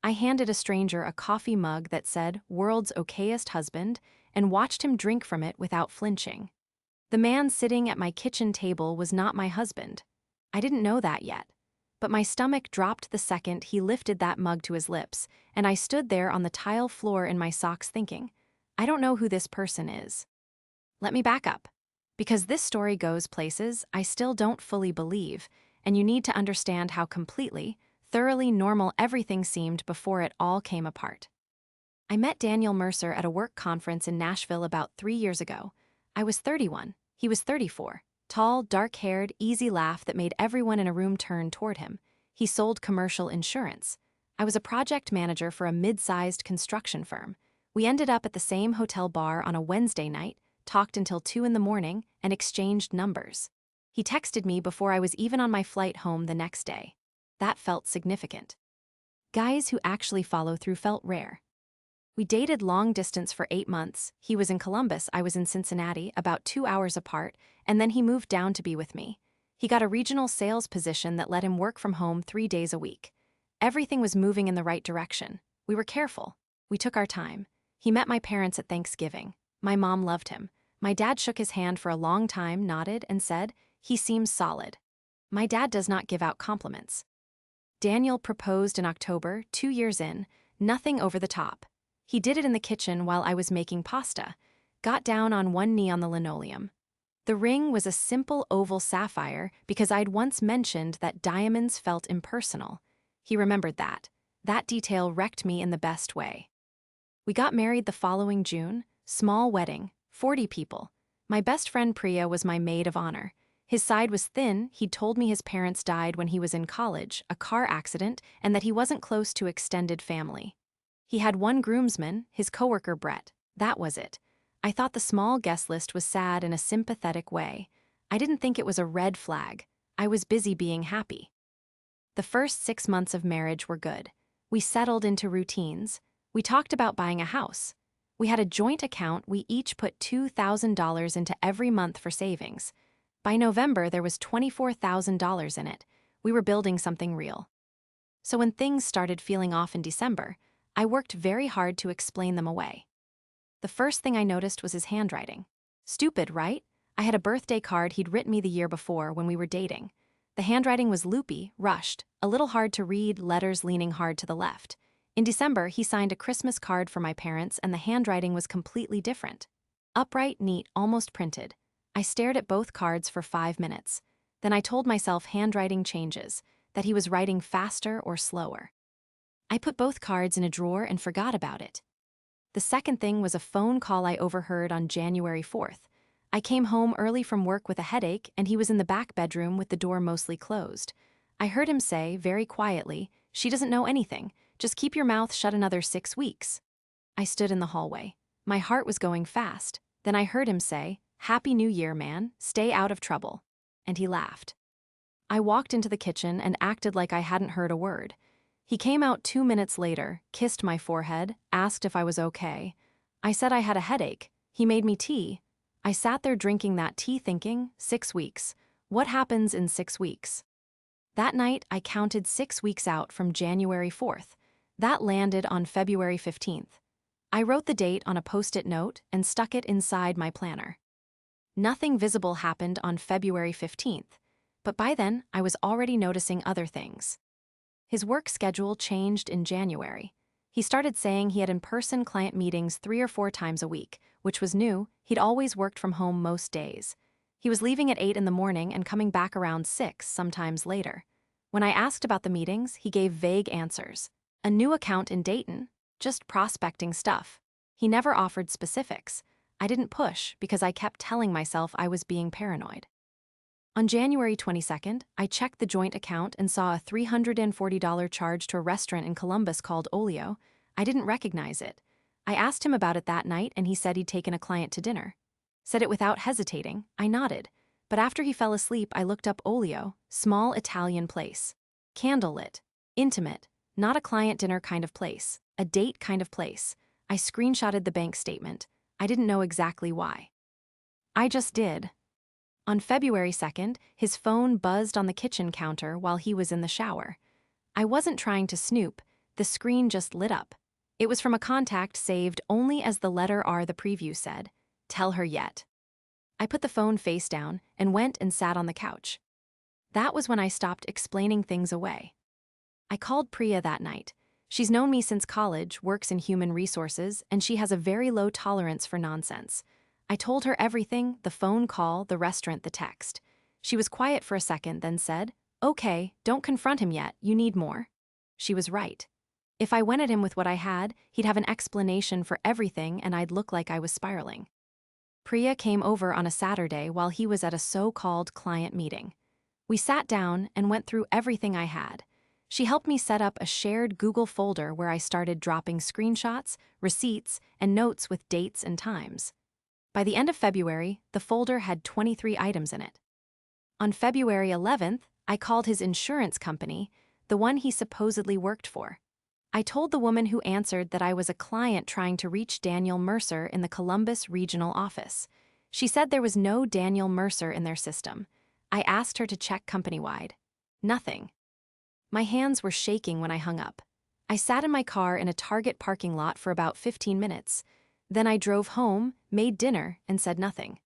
I handed a stranger a coffee mug that said, "World's Okayest Husband," and watched him drink from it without flinching. The man sitting at my kitchen table was not my husband. I didn't know that yet. But my stomach dropped the second he lifted that mug to his lips, and I stood there on the tile floor in my socks thinking, I don't know who this person is. Let me back up. Because this story goes places I still don't fully believe, and you need to understand how completely, thoroughly normal everything seemed before it all came apart. I met Daniel Mercer at a work conference in Nashville about 3 years ago. I was 31, he was 34. Tall, dark-haired, easy laugh that made everyone in a room turn toward him. He sold commercial insurance. I was a project manager for a mid-sized construction firm. We ended up at the same hotel bar on a Wednesday night, talked until 2 in the morning, and exchanged numbers. He texted me before I was even on my flight home the next day. That felt significant. Guys who actually follow through felt rare. We dated long distance for 8 months. He was in Columbus, I was in Cincinnati, about 2 hours apart, and then he moved down to be with me. He got a regional sales position that let him work from home 3 days a week. Everything was moving in the right direction. We were careful. We took our time. He met my parents at Thanksgiving. My mom loved him. My dad shook his hand for a long time, nodded, and said, "He seems solid." My dad does not give out compliments. Daniel proposed in October, 2 years in, nothing over the top. He did it in the kitchen while I was making pasta, got down on one knee on the linoleum. The ring was a simple oval sapphire because I'd once mentioned that diamonds felt impersonal. He remembered that. That detail wrecked me in the best way. We got married the following June, small wedding, 40 people. My best friend Priya was my maid of honor. His side was thin. He'd told me his parents died when he was in college, a car accident, and that he wasn't close to extended family. He had one groomsman, his coworker Brett. That was it. I thought the small guest list was sad in a sympathetic way. I didn't think it was a red flag. I was busy being happy. The first 6 months of marriage were good. We settled into routines. We talked about buying a house. We had a joint account. We each put $2,000 into every month for savings. By November, there was $24,000 in it. We were building something real. So when things started feeling off in December, I worked very hard to explain them away. The first thing I noticed was his handwriting. Stupid, right? I had a birthday card he'd written me the year before when we were dating. The handwriting was loopy, rushed, a little hard to read, letters leaning hard to the left. In December, he signed a Christmas card for my parents, and the handwriting was completely different. Upright, neat, almost printed. I stared at both cards for 5 minutes. Then I told myself handwriting changes, that he was writing faster or slower. I put both cards in a drawer and forgot about it. The second thing was a phone call I overheard on January 4th. I came home early from work with a headache, and he was in the back bedroom with the door mostly closed. I heard him say, very quietly, "She doesn't know anything. Just keep your mouth shut another 6 weeks." I stood in the hallway. My heart was going fast. Then I heard him say, "Happy New Year, man. Stay out of trouble." And he laughed. I walked into the kitchen and acted like I hadn't heard a word. He came out 2 minutes later, kissed my forehead, asked if I was okay. I said I had a headache. He made me tea. I sat there drinking that tea thinking, 6 weeks. What happens in 6 weeks? That night, I counted 6 weeks out from January 4th. That landed on February 15th. I wrote the date on a Post-it note and stuck it inside my planner. Nothing visible happened on February 15th, but by then I was already noticing other things. His work schedule changed in January. He started saying he had in-person client meetings 3 or 4 times a week, which was new. He'd always worked from home most days. He was leaving at 8 in the morning and coming back around 6, sometimes later. When I asked about the meetings, he gave vague answers. A new account in Dayton, just prospecting stuff. He never offered specifics. I didn't push because I kept telling myself I was being paranoid. On January 22nd, I checked the joint account and saw a $340 charge to a restaurant in Columbus called Olio. I didn't recognize it. I asked him about it that night, and he said he'd taken a client to dinner. Said it without hesitating. I nodded. But after he fell asleep, I looked up Olio, small Italian place. Candlelit. Intimate. Not a client dinner kind of place. A date kind of place. I screenshotted the bank statement. I didn't know exactly why. I just did. On February 2nd, his phone buzzed on the kitchen counter while he was in the shower. I wasn't trying to snoop. The screen just lit up. It was from a contact saved only as the letter R. The preview said, "Tell her yet." I put the phone face down and went and sat on the couch. That was when I stopped explaining things away. I called Priya that night. She's known me since college, works in human resources, and she has a very low tolerance for nonsense. I told her everything: the phone call, the restaurant, the text. She was quiet for a second, then said, "Okay, don't confront him yet, you need more." She was right. If I went at him with what I had, he'd have an explanation for everything and I'd look like I was spiraling. Priya came over on a Saturday while he was at a so-called client meeting. We sat down and went through everything I had. She helped me set up a shared Google folder where I started dropping screenshots, receipts, and notes with dates and times. By the end of February, the folder had 23 items in it. On February 11th, I called his insurance company, the one he supposedly worked for. I told the woman who answered that I was a client trying to reach Daniel Mercer in the Columbus regional office. She said there was no Daniel Mercer in their system. I asked her to check company-wide. Nothing. My hands were shaking when I hung up. I sat in my car in a Target parking lot for about 15 minutes. Then I drove home, made dinner, and said nothing.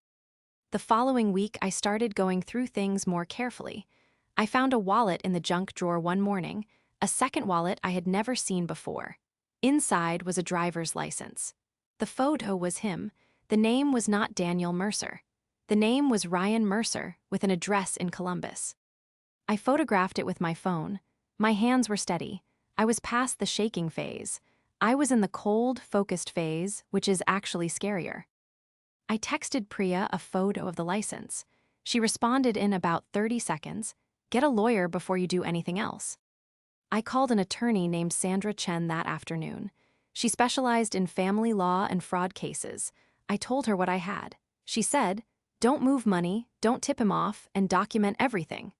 The following week, I started going through things more carefully. I found a wallet in the junk drawer one morning, a second wallet I had never seen before. Inside was a driver's license. The photo was him. The name was not Daniel Mercer. The name was Ryan Mercer, with an address in Columbus. I photographed it with my phone. My hands were steady. I was past the shaking phase. I was in the cold, focused phase, which is actually scarier. I texted Priya a photo of the license. She responded in about 30 seconds, "Get a lawyer before you do anything else." I called an attorney named Sandra Chen that afternoon. She specialized in family law and fraud cases. I told her what I had. She said, "Don't move money, don't tip him off, and document everything."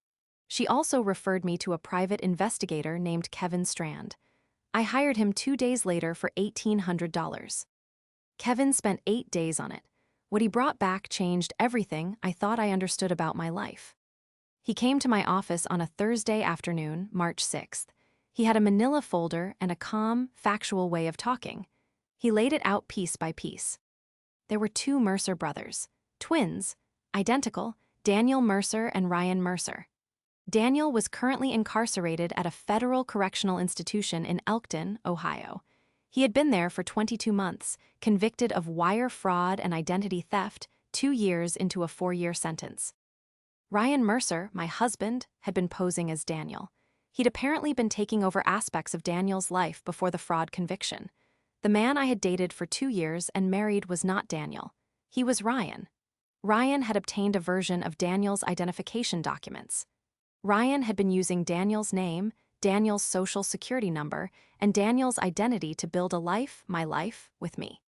She also referred me to a private investigator named Kevin Strand. I hired him 2 days later for $1,800. Kevin spent 8 days on it. What he brought back changed everything I thought I understood about my life. He came to my office on a Thursday afternoon, March 6th. He had a manila folder and a calm, factual way of talking. He laid it out piece by piece. There were 2 Mercer brothers, twins, identical, Daniel Mercer and Ryan Mercer. Daniel was currently incarcerated at a federal correctional institution in Elkton, Ohio. He had been there for 22 months, convicted of wire fraud and identity theft, 2 years into a 4-year sentence. Ryan Mercer, my husband, had been posing as Daniel. He'd apparently been taking over aspects of Daniel's life before the fraud conviction. The man I had dated for 2 years and married was not Daniel. He was Ryan. Ryan had obtained a version of Daniel's identification documents. Ryan had been using Daniel's name, Daniel's social security number, and Daniel's identity to build a life, my life, with me.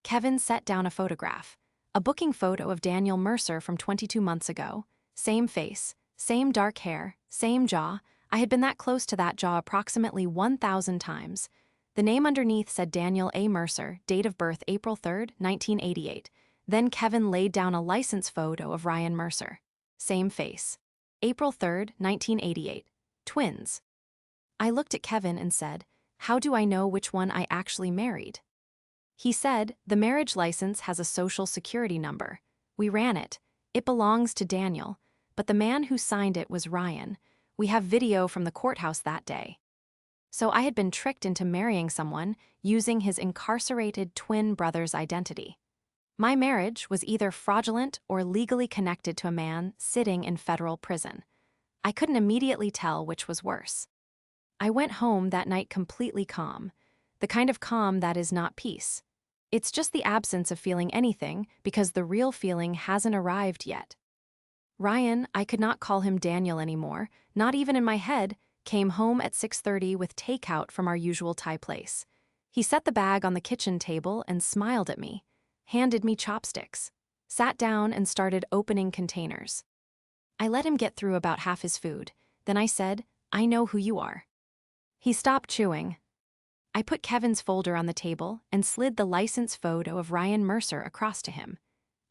Kevin set down a photograph, a booking photo of Daniel Mercer from 22 months ago. Same face, same dark hair, same jaw. I had been that close to that jaw approximately 1,000 times. The name underneath said Daniel A. Mercer, date of birth April 3, 1988. Then Kevin laid down a license photo of Ryan Mercer. Same face. April 3, 1988. Twins. I looked at Kevin and said, "How do I know which one I actually married?" He said, "The marriage license has a social security number. We ran it. It belongs to Daniel, but the man who signed it was Ryan. We have video from the courthouse that day." So I had been tricked into marrying someone using his incarcerated twin brother's identity. My marriage was either fraudulent or legally connected to a man sitting in federal prison. I couldn't immediately tell which was worse. I went home that night completely calm, the kind of calm that is not peace. It's just the absence of feeling anything because the real feeling hasn't arrived yet. Ryan, I could not call him Daniel anymore, not even in my head, came home at 6:30 with takeout from our usual Thai place. He set the bag on the kitchen table and smiled at me, handed me chopsticks, sat down and started opening containers. I let him get through about half his food. Then I said, "I know who you are." He stopped chewing. I put Kevin's folder on the table and slid the license photo of Ryan Mercer across to him.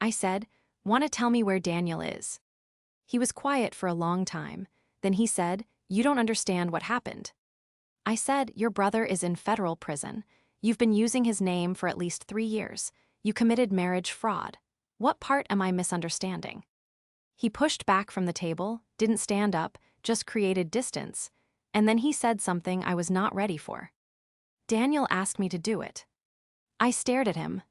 I said, "Want to tell me where Daniel is?" He was quiet for a long time. Then he said, "You don't understand what happened." I said, "Your brother is in federal prison. You've been using his name for at least 3 years. You committed marriage fraud. What part am I misunderstanding?" He pushed back from the table, didn't stand up, just created distance, and then he said something I was not ready for. "Daniel asked me to do it." I stared at him.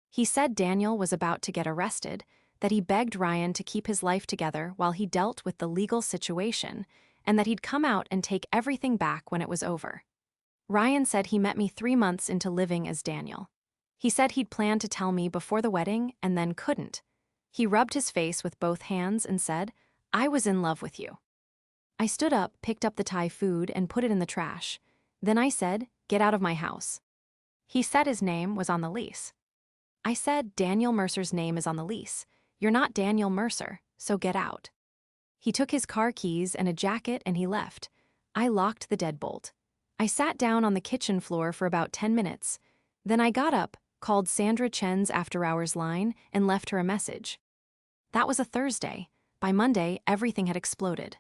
He said Daniel was about to get arrested, that he begged Ryan to keep his life together while he dealt with the legal situation, and that he'd come out and take everything back when it was over. Ryan said he met me 3 months into living as Daniel. He said he'd planned to tell me before the wedding and then couldn't. He rubbed his face with both hands and said, "I was in love with you." I stood up, picked up the Thai food, and put it in the trash. Then I said, "Get out of my house." He said his name was on the lease. I said, "Daniel Mercer's name is on the lease. You're not Daniel Mercer, so get out." He took his car keys and a jacket and he left. I locked the deadbolt. I sat down on the kitchen floor for about 10 minutes. Then I got up, called Sandra Chen's after-hours line, and left her a message. That was a Thursday. By Monday, everything had exploded.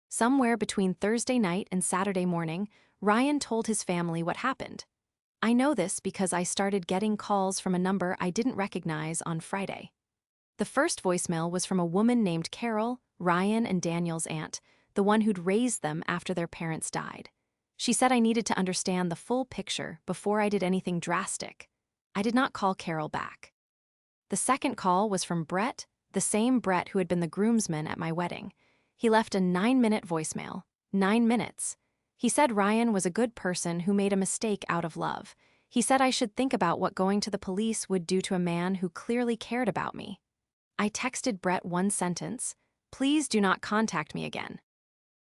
Somewhere between Thursday night and Saturday morning, Ryan told his family what happened. I know this because I started getting calls from a number I didn't recognize on Friday. The first voicemail was from a woman named Carol, Ryan and Daniel's aunt, the one who'd raised them after their parents died. She said I needed to understand the full picture before I did anything drastic. I did not call Carol back. The second call was from Brett, the same Brett who had been the groomsman at my wedding. He left a 9-minute voicemail. 9 minutes. He said Ryan was a good person who made a mistake out of love. He said I should think about what going to the police would do to a man who clearly cared about me. I texted Brett one sentence, "Please do not contact me again."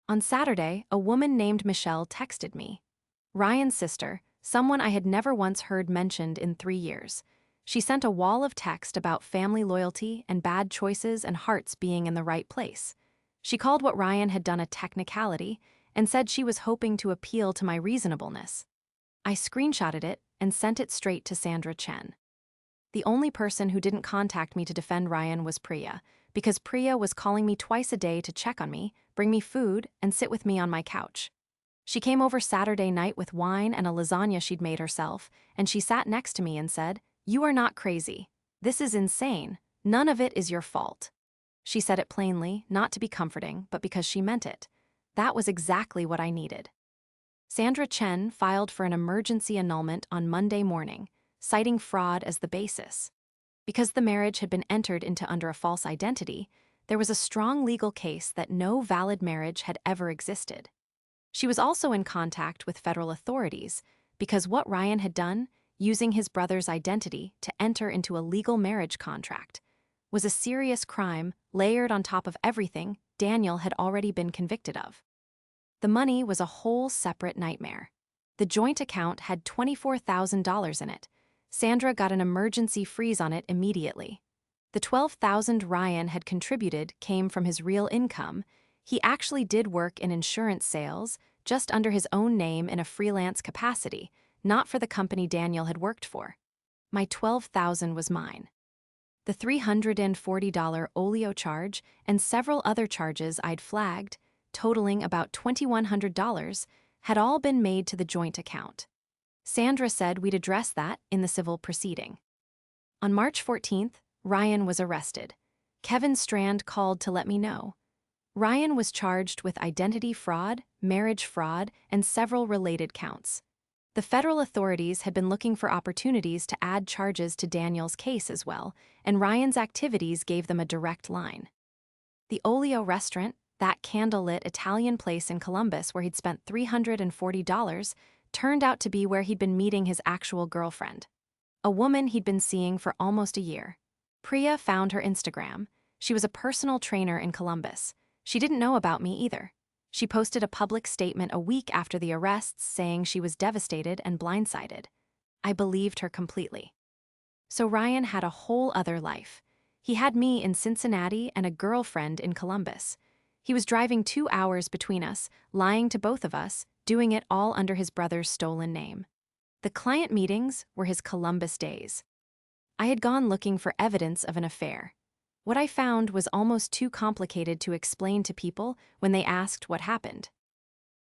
On Saturday, a woman named Michelle texted me. Ryan's sister, someone I had never once heard mentioned in 3 years. She sent a wall of text about family loyalty and bad choices and hearts being in the right place. She called what Ryan had done a technicality and said she was hoping to appeal to my reasonableness. I screenshotted it and sent it straight to Sandra Chen. The only person who didn't contact me to defend Ryan was Priya, because Priya was calling me twice a day to check on me, bring me food, and sit with me on my couch. She came over Saturday night with wine and a lasagna she'd made herself, and she sat next to me and said, "You are not crazy. This is insane. None of it is your fault." She said it plainly, not to be comforting, but because she meant it. That was exactly what I needed. Sandra Chen filed for an emergency annulment on Monday morning, citing fraud as the basis. Because the marriage had been entered into under a false identity, there was a strong legal case that no valid marriage had ever existed. She was also in contact with federal authorities because what Ryan had done, using his brother's identity to enter into a legal marriage contract, was a serious crime layered on top of everything Daniel had already been convicted of. The money was a whole separate nightmare. The joint account had $24,000 in it. Sandra got an emergency freeze on it immediately. The $12,000 Ryan had contributed came from his real income. He actually did work in insurance sales, just under his own name in a freelance capacity, not for the company Daniel had worked for. My $12,000 was mine. The $340 oleo charge and several other charges I'd flagged, totaling about $2,100, had all been made to the joint account. Sandra said we'd address that in the civil proceeding. On March 14th, Ryan was arrested. Kevin Strand called to let me know. Ryan was charged with identity fraud, marriage fraud, and several related counts. The federal authorities had been looking for opportunities to add charges to Daniel's case as well, and Ryan's activities gave them a direct line. The Olio restaurant, that candlelit Italian place in Columbus where he'd spent $340, turned out to be where he'd been meeting his actual girlfriend, a woman he'd been seeing for almost a year. Priya found her Instagram. She was a personal trainer in Columbus. She didn't know about me either. She posted a public statement a week after the arrests saying she was devastated and blindsided. I believed her completely. So Ryan had a whole other life. He had me in Cincinnati and a girlfriend in Columbus. He was driving 2 hours between us, lying to both of us, doing it all under his brother's stolen name. The client meetings were his Columbus days. I had gone looking for evidence of an affair. What I found was almost too complicated to explain to people when they asked what happened.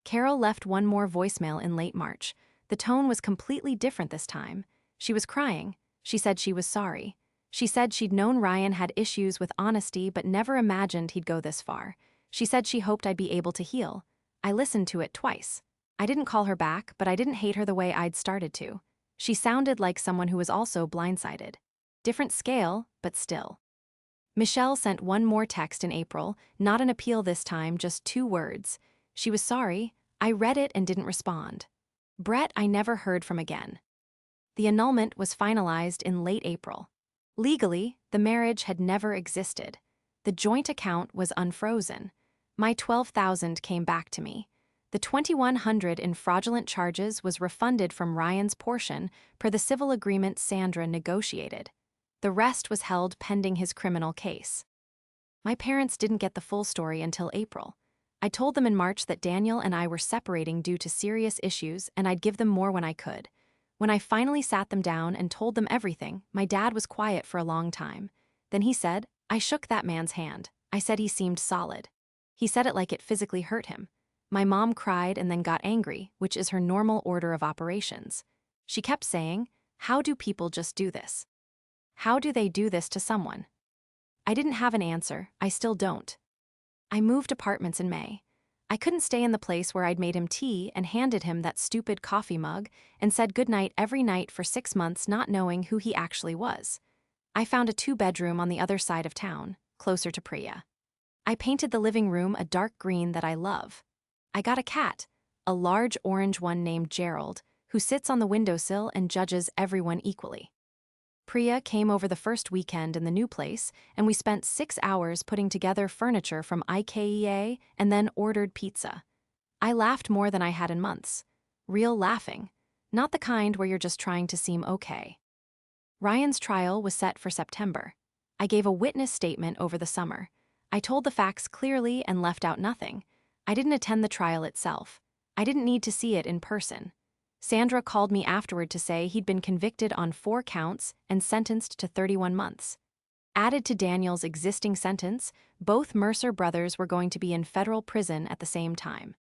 Carol left one more voicemail in late March. The tone was completely different this time. She was crying. She said she was sorry. She said she'd known Ryan had issues with honesty but never imagined he'd go this far. She said she hoped I'd be able to heal. I listened to it twice. I didn't call her back, but I didn't hate her the way I'd started to. She sounded like someone who was also blindsided. Different scale, but still. Michelle sent one more text in April, not an appeal this time, just 2 words. She was sorry. I read it and didn't respond. Brett I never heard from again. The annulment was finalized in late April. Legally, the marriage had never existed. The joint account was unfrozen. My $12,000 came back to me. The $2,100 in fraudulent charges was refunded from Ryan's portion per the civil agreement Sandra negotiated. The rest was held pending his criminal case. My parents didn't get the full story until April. I told them in March that Daniel and I were separating due to serious issues and I'd give them more when I could. When I finally sat them down and told them everything, my dad was quiet for a long time. Then he said, I shook that man's hand. I said he seemed solid. He said it like it physically hurt him. My mom cried and then got angry, which is her normal order of operations. She kept saying, how do people just do this? How do they do this to someone? I didn't have an answer. I still don't. I moved apartments in May. I couldn't stay in the place where I'd made him tea and handed him that stupid coffee mug and said goodnight every night for 6 months not knowing who he actually was. I found a 2-bedroom on the other side of town, closer to Priya. I painted the living room a dark green that I love. I got a cat, a large orange one named Gerald, who sits on the windowsill and judges everyone equally. Priya came over the first weekend in the new place, and we spent 6 hours putting together furniture from IKEA and then ordered pizza. I laughed more than I had in months. Real laughing. Not the kind where you're just trying to seem okay. Ryan's trial was set for September. I gave a witness statement over the summer. I told the facts clearly and left out nothing. I didn't attend the trial itself. I didn't need to see it in person. Sandra called me afterward to say he'd been convicted on 4 counts and sentenced to 31 months. Added to Daniel's existing sentence, both Mercer brothers were going to be in federal prison at the same time.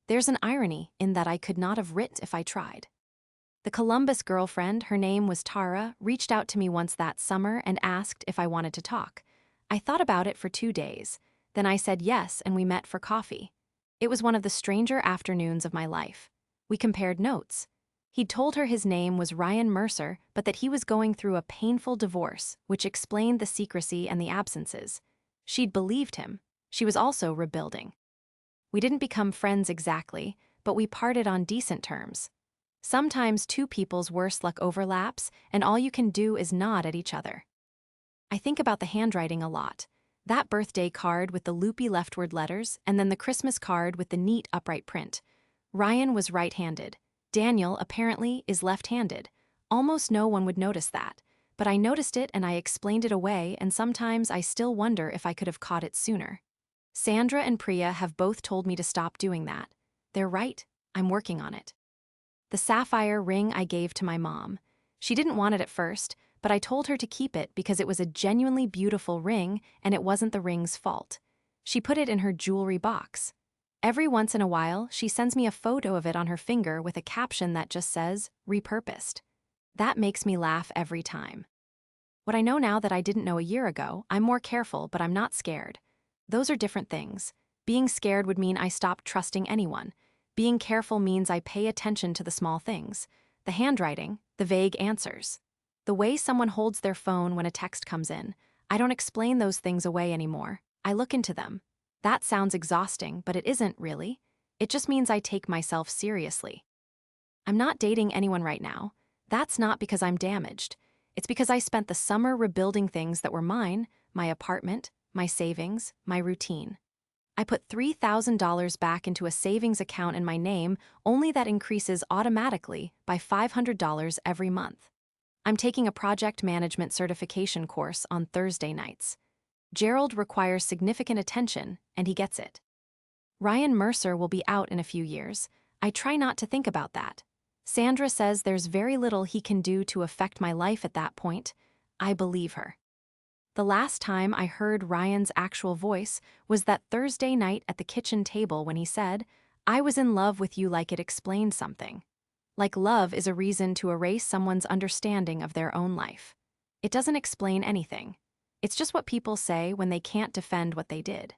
There's an irony in that I could not have writ if I tried. The Columbus girlfriend, her name was Tara, reached out to me once that summer and asked if I wanted to talk. I thought about it for 2 days. Then I said yes and we met for coffee. It was one of the stranger afternoons of my life. We compared notes. He'd told her his name was Ryan Mercer, but that he was going through a painful divorce, which explained the secrecy and the absences. She'd believed him. She was also rebuilding. We didn't become friends exactly, but we parted on decent terms. Sometimes 2 people's worst luck overlaps, and all you can do is nod at each other. I think about the handwriting a lot. That birthday card with the loopy leftward letters, and then the Christmas card with the neat upright print. Ryan was right-handed. Daniel, apparently, is left-handed. Almost no one would notice that. But I noticed it and I explained it away, and sometimes I still wonder if I could have caught it sooner. Sandra and Priya have both told me to stop doing that. They're right. I'm working on it. The sapphire ring I gave to my mom. She didn't want it at first, but I told her to keep it because it was a genuinely beautiful ring and it wasn't the ring's fault. She put it in her jewelry box. Every once in a while, she sends me a photo of it on her finger with a caption that just says, repurposed. That makes me laugh every time. What I know now that I didn't know a year ago, I'm more careful, but I'm not scared. Those are different things. Being scared would mean I stopped trusting anyone. Being careful means I pay attention to the small things. The handwriting, the vague answers. The way someone holds their phone when a text comes in. I don't explain those things away anymore. I look into them. That sounds exhausting, but it isn't really. It just means I take myself seriously. I'm not dating anyone right now. That's not because I'm damaged. It's because I spent the summer rebuilding things that were mine, my apartment, my savings, my routine. I put $3,000 back into a savings account in my name, only that increases automatically by $500 every month. I'm taking a project management certification course on Thursday nights. Gerald requires significant attention, and he gets it. Ryan Mercer will be out in a few years. I try not to think about that. Sandra says there's very little he can do to affect my life at that point. I believe her. The last time I heard Ryan's actual voice was that Thursday night at the kitchen table when he said, I was in love with you like it explained something. Like love is a reason to erase someone's understanding of their own life. It doesn't explain anything. It's just what people say when they can't defend what they did.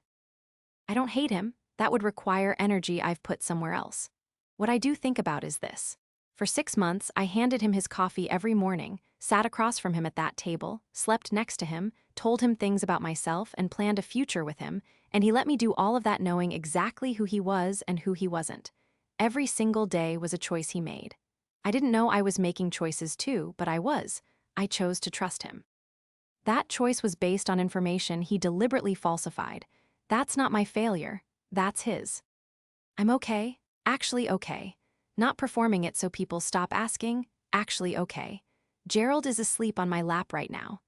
I don't hate him. That would require energy I've put somewhere else. What I do think about is this. For 6 months, I handed him his coffee every morning, sat across from him at that table, slept next to him, told him things about myself, and planned a future with him, and he let me do all of that knowing exactly who he was and who he wasn't. Every single day was a choice he made. I didn't know I was making choices too, but I was. I chose to trust him. That choice was based on information he deliberately falsified. That's not my failure. That's his. I'm okay, actually okay. Not performing it so people stop asking, actually okay. Gerald is asleep on my lap right now.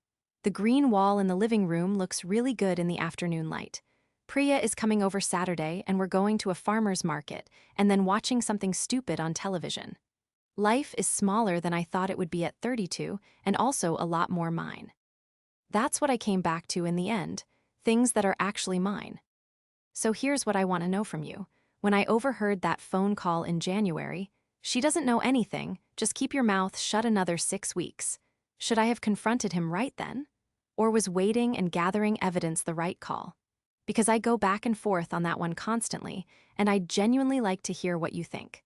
The green wall in the living room looks really good in the afternoon light. Priya is coming over Saturday and we're going to a farmer's market and then watching something stupid on television. Life is smaller than I thought it would be at 32 and also a lot more mine. That's what I came back to in the end, things that are actually mine. So here's what I want to know from you. When I overheard that phone call in January, she doesn't know anything, just keep your mouth shut another 6 weeks. Should I have confronted him right then? Or was waiting and gathering evidence the right call? Because I go back and forth on that one constantly, and I'd genuinely like to hear what you think.